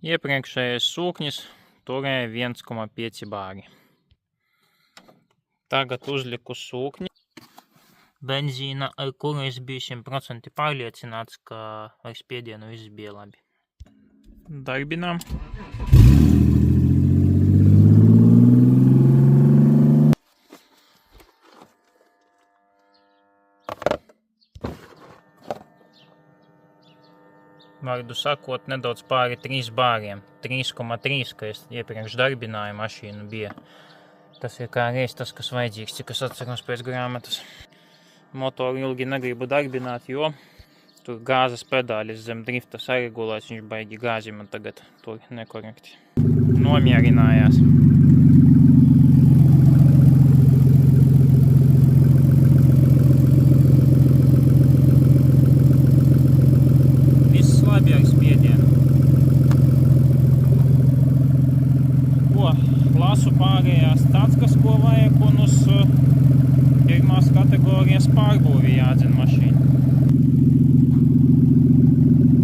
Iepriekšējais sūknis turēja 1,5 bāri. Tagad uzliku sūkni. Benzīna, ar kuru es biju 100% pārliecināts, ka ar spiedienu viss bija labi. Darbinām. Vārdu sakot, nedaudz pāri 3 bāriem. 3,3, ka es iepriekš darbināju mašīnu bija. Tas ir kā reiz tas, kas vajadzīgs, cik es atceros pēc grāmatas. Motoru ilgi negribu darbināt, jo tur gāzes pedāļas zem drifta saregulēts, viņš baigi gāzi man tagad tur nekorekti. Nomierinājās. Viss labi ar spiedienu. Ko, lasu pārējās tackas, ko vajag, un uz pirmās kategorijas pārbūvi jādzen mašīnu.